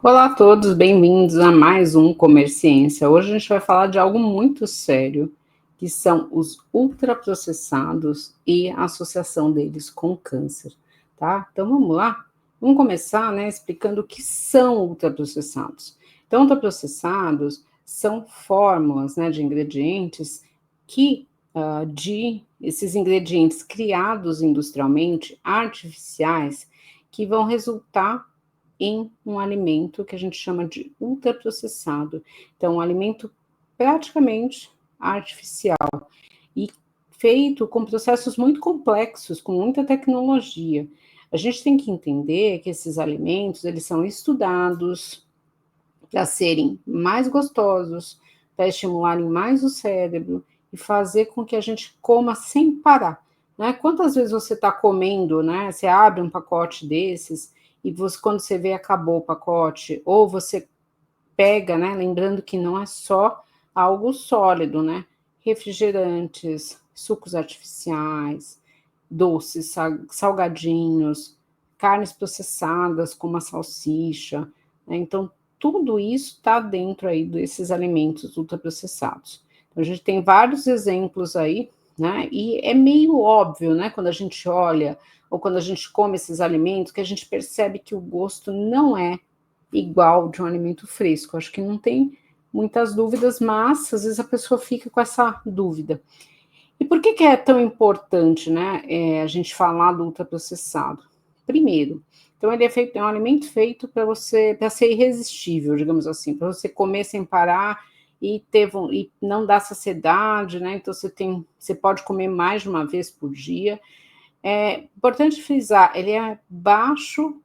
Olá a todos, bem-vindos a mais um Comerciência. Hoje a gente vai falar de algo muito sério, que são os ultraprocessados e a associação deles com câncer, tá? Então vamos lá? Vamos começar, né, explicando o que são ultraprocessados. Então, ultraprocessados são fórmulas, né, de ingredientes que, de esses ingredientes criados industrialmente, artificiais, que vão resultar em um alimento que a gente chama de ultraprocessado. Então, um alimento praticamente artificial e feito com processos muito complexos, com muita tecnologia. A gente tem que entender que esses alimentos, eles são estudados para serem mais gostosos, para estimularem mais o cérebro e fazer com que a gente coma sem parar. Né? Quantas vezes você está comendo, né? Você abre um pacote desses e você, quando você vê, acabou o pacote, ou você pega, né? Lembrando que não é só algo sólido, né? Refrigerantes, sucos artificiais, doces, salgadinhos, carnes processadas, como a salsicha, né? Então, tudo isso está dentro aí desses alimentos ultraprocessados. Então, a gente tem vários exemplos aí, né? E é meio óbvio, né? Quando a gente olha ou quando a gente come esses alimentos, que a gente percebe que o gosto não é igual de um alimento fresco. Acho que não tem muitas dúvidas, mas às vezes a pessoa fica com essa dúvida. E por que é tão importante, né, a gente falar do ultraprocessado? Primeiro, então ele é um alimento feito para ser irresistível, digamos assim, para você comer sem parar e não dar saciedade, né? Então você pode comer mais de uma vez por dia. É importante frisar, ele é baixo,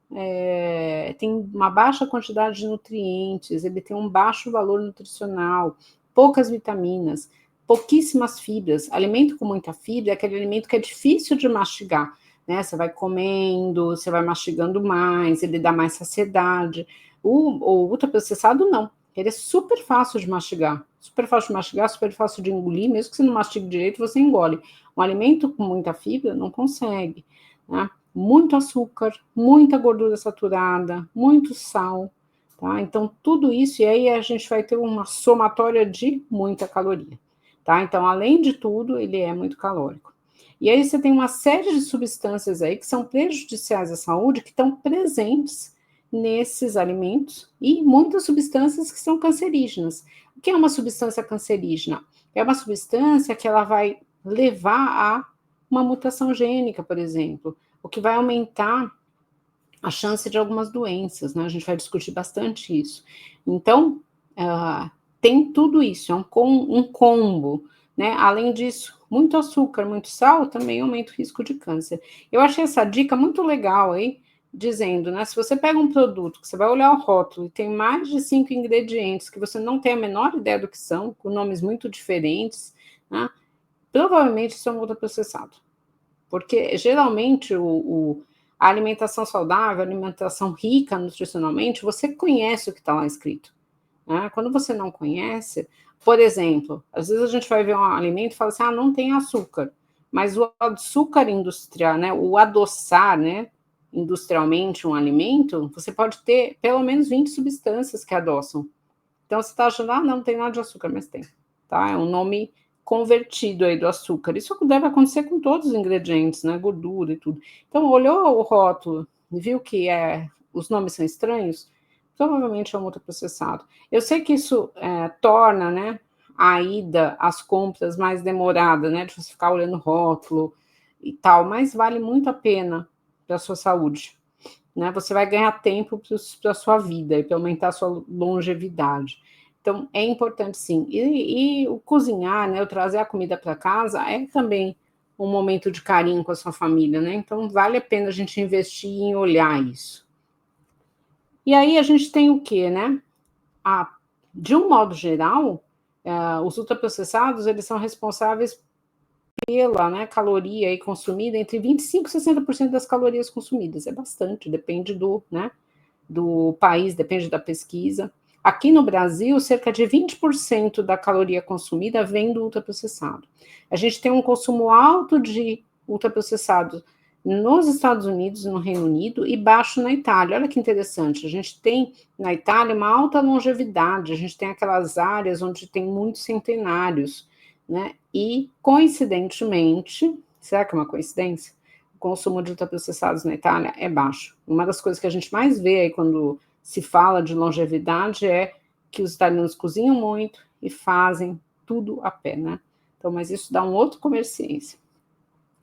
tem uma baixa quantidade de nutrientes, ele tem um baixo valor nutricional, poucas vitaminas, pouquíssimas fibras. Alimento com muita fibra é aquele alimento que é difícil de mastigar, né? Você vai comendo, você vai mastigando mais, ele dá mais saciedade. O ultraprocessado não, ele é super fácil de mastigar, super fácil de mastigar, super fácil de engolir, mesmo que você não mastigue direito, você engole. Um alimento com muita fibra não consegue, né? Muito açúcar, muita gordura saturada, muito sal, tá? Então, tudo isso, e aí a gente vai ter uma somatória de muita caloria, tá? Então, além de tudo, ele é muito calórico. E aí você tem uma série de substâncias aí que são prejudiciais à saúde, que estão presentes nesses alimentos, e muitas substâncias que são cancerígenas. O que é uma substância cancerígena? É uma substância que ela vai levar a uma mutação gênica, por exemplo, o que vai aumentar a chance de algumas doenças, né? A gente vai discutir bastante isso. Então, tem tudo isso, é um combo, né? Além disso, muito açúcar, muito sal também aumenta o risco de câncer. Eu achei essa dica muito legal aí, dizendo, né? Se você pega um produto que você vai olhar o rótulo e tem mais de 5 ingredientes que você não tem a menor ideia do que são, com nomes muito diferentes, né? Provavelmente isso é um ultraprocessado. Porque geralmente a alimentação saudável, a alimentação rica nutricionalmente, você conhece o que está lá escrito. Né? Quando você não conhece, por exemplo, às vezes a gente vai ver um alimento e fala assim, não tem açúcar. Mas o açúcar industrial, né, o adoçar, né, industrialmente um alimento, você pode ter pelo menos 20 substâncias que adoçam. Então você está achando, não tem nada de açúcar, mas tem. Tá? É um nome convertido aí do açúcar. Isso deve acontecer com todos os ingredientes, né? Gordura e tudo. Então, olhou o rótulo e viu que os nomes são estranhos, provavelmente é um ultraprocessado. Eu sei que isso torna, né, a ida às compras mais demorada, né? De você ficar olhando o rótulo e tal, mas vale muito a pena para a sua saúde. Né? Você vai ganhar tempo para a sua vida e para aumentar a sua longevidade. Então, é importante sim. E o cozinhar, né, o trazer a comida para casa é também um momento de carinho com a sua família, né? Então, vale a pena a gente investir em olhar isso. E aí a gente tem o quê, né? De um modo geral, os ultraprocessados, eles são responsáveis pela, né, caloria aí consumida, entre 25% e 60% das calorias consumidas. É bastante, depende do país, depende da pesquisa. Aqui no Brasil, cerca de 20% da caloria consumida vem do ultraprocessado. A gente tem um consumo alto de ultraprocessado nos Estados Unidos e no Reino Unido e baixo na Itália. Olha que interessante, a gente tem na Itália uma alta longevidade, a gente tem aquelas áreas onde tem muitos centenários, né? E, coincidentemente, será que é uma coincidência? O consumo de ultraprocessados na Itália é baixo. Uma das coisas que a gente mais vê aí quando se fala de longevidade é que os italianos cozinham muito e fazem tudo a pé, né? Então, mas isso dá um outro comerciência.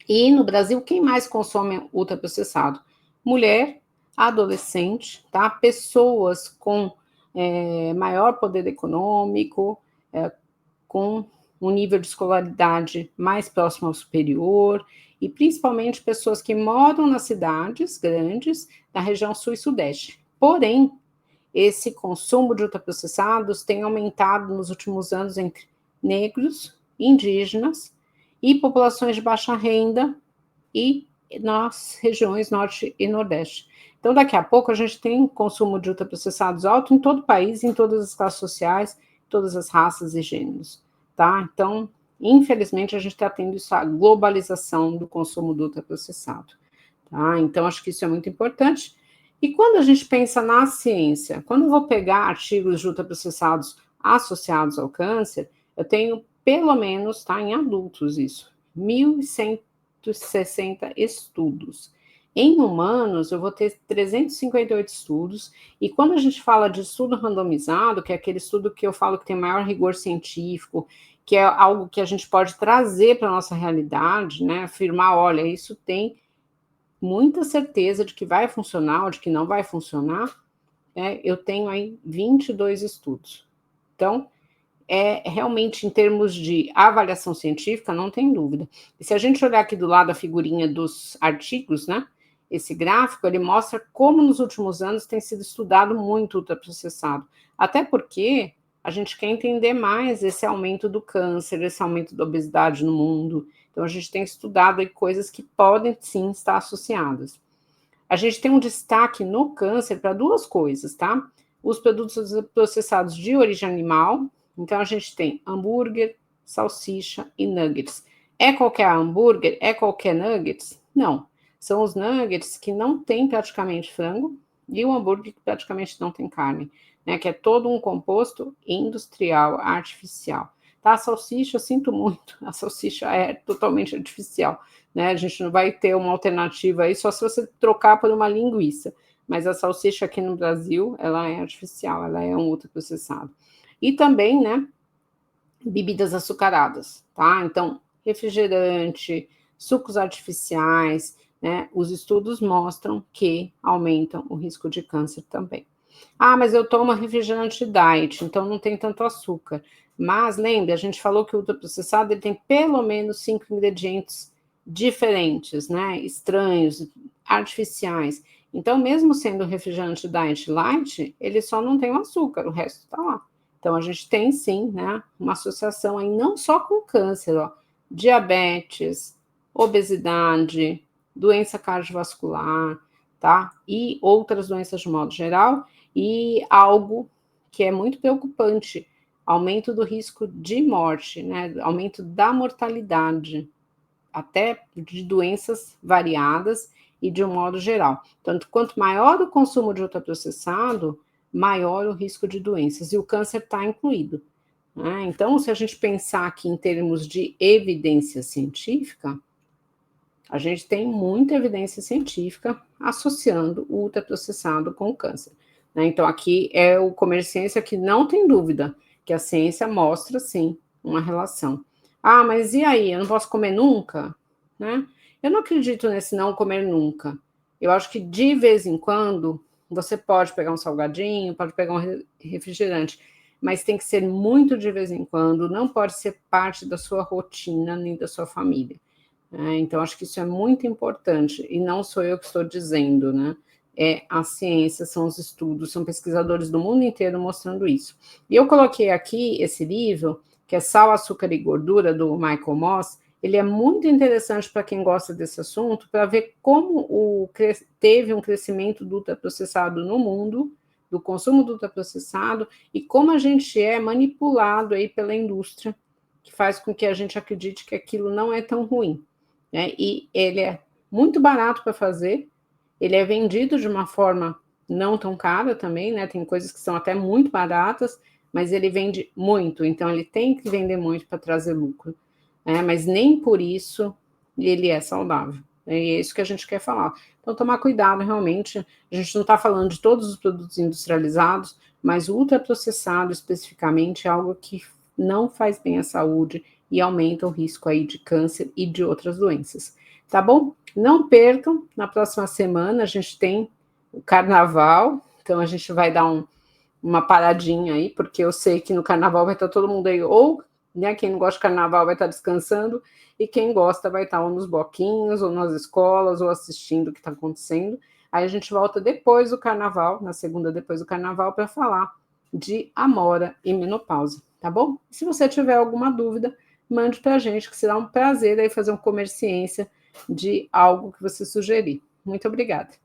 E no Brasil, quem mais consome ultraprocessado? Mulher, adolescente, tá? Pessoas com maior poder econômico, com um nível de escolaridade mais próximo ao superior, e principalmente pessoas que moram nas cidades grandes da região sul e sudeste. Porém, esse consumo de ultraprocessados tem aumentado nos últimos anos entre negros, indígenas e populações de baixa renda e nas regiões norte e nordeste. Então, daqui a pouco, a gente tem consumo de ultraprocessados alto em todo o país, em todas as classes sociais, todas as raças e gêneros, tá? Então, infelizmente, a gente está tendo essa globalização do consumo do ultraprocessado, tá? Então, acho que isso é muito importante. E quando a gente pensa na ciência, quando eu vou pegar artigos de ultraprocessados associados ao câncer, eu tenho pelo menos, tá, em adultos isso, 1.160 estudos. Em humanos, eu vou ter 358 estudos, e quando a gente fala de estudo randomizado, que é aquele estudo que eu falo que tem maior rigor científico, que é algo que a gente pode trazer para a nossa realidade, né, afirmar, olha, isso tem muita certeza de que vai funcionar ou de que não vai funcionar, eu tenho aí 22 estudos. Então, realmente, em termos de avaliação científica, não tem dúvida. E se a gente olhar aqui do lado a figurinha dos artigos, né? Esse gráfico, ele mostra como nos últimos anos tem sido estudado muito ultraprocessado. Até porque a gente quer entender mais esse aumento do câncer, esse aumento da obesidade no mundo. Então, a gente tem estudado aí coisas que podem, sim, estar associadas. A gente tem um destaque no câncer para duas coisas, tá? Os produtos processados de origem animal. Então, a gente tem hambúrguer, salsicha e nuggets. É qualquer hambúrguer? É qualquer nuggets? Não. São os nuggets que não tem praticamente frango e o hambúrguer que praticamente não tem carne, né? Que é todo um composto industrial, artificial. Tá? A salsicha, eu sinto muito, a salsicha é totalmente artificial, né? A gente não vai ter uma alternativa aí, só se você trocar por uma linguiça. Mas a salsicha aqui no Brasil, ela é artificial, ela é um ultraprocessado. E também, né, bebidas açucaradas, tá? Então, refrigerante, sucos artificiais, né? Os estudos mostram que aumentam o risco de câncer também. Ah, mas eu tomo refrigerante diet, então não tem tanto açúcar. Mas lembre, a gente falou que o ultraprocessado ele tem pelo menos 5 ingredientes diferentes, né? Estranhos, artificiais. Então, mesmo sendo refrigerante diet light, ele só não tem o açúcar, o resto tá lá. Então, a gente tem sim, né, uma associação aí não só com câncer, ó, diabetes, obesidade, doença cardiovascular, tá? E outras doenças de modo geral, e algo que é muito preocupante, aumento do risco de morte, né? Aumento da mortalidade, até de doenças variadas e de um modo geral. Tanto quanto maior o consumo de ultraprocessado, maior o risco de doenças, e o câncer está incluído, né? Então, se a gente pensar aqui em termos de evidência científica, a gente tem muita evidência científica associando o ultraprocessado com o câncer, né? Então, aqui é o Comerciência que não tem dúvida que a ciência mostra, sim, uma relação. Ah, mas e aí? Eu não posso comer nunca? Né? Eu não acredito nesse não comer nunca. Eu acho que de vez em quando você pode pegar um salgadinho, pode pegar um refrigerante, mas tem que ser muito de vez em quando, não pode ser parte da sua rotina nem da sua família. Então, acho que isso é muito importante, e não sou eu que estou dizendo, né? É a ciência, são os estudos, são pesquisadores do mundo inteiro mostrando isso. E eu coloquei aqui esse livro, que é Sal, Açúcar e Gordura, do Michael Moss. Ele é muito interessante para quem gosta desse assunto, para ver como teve um crescimento do ultraprocessado no mundo, do consumo do ultraprocessado, e como a gente é manipulado aí pela indústria, que faz com que a gente acredite que aquilo não é tão ruim, né? E ele é muito barato para fazer, ele é vendido de uma forma não tão cara também, né? Tem coisas que são até muito baratas, mas ele vende muito, então ele tem que vender muito para trazer lucro, né? Mas nem por isso ele é saudável. É isso que a gente quer falar. Então, tomar cuidado realmente. A gente não está falando de todos os produtos industrializados, mas o ultraprocessado especificamente é algo que não faz bem à saúde e aumenta o risco aí de câncer e de outras doenças. Tá bom? Não percam, na próxima semana a gente tem o carnaval, então a gente vai dar uma paradinha aí, porque eu sei que no carnaval vai estar todo mundo aí, ou né, quem não gosta de carnaval vai estar descansando, e quem gosta vai estar ou nos bloquinhos, ou nas escolas, ou assistindo o que está acontecendo. Aí a gente volta depois do carnaval, na segunda depois do carnaval, para falar de amora e menopausa, tá bom? Se você tiver alguma dúvida, mande para a gente, que será um prazer aí fazer uma comerciência de algo que você sugerir. Muito obrigada.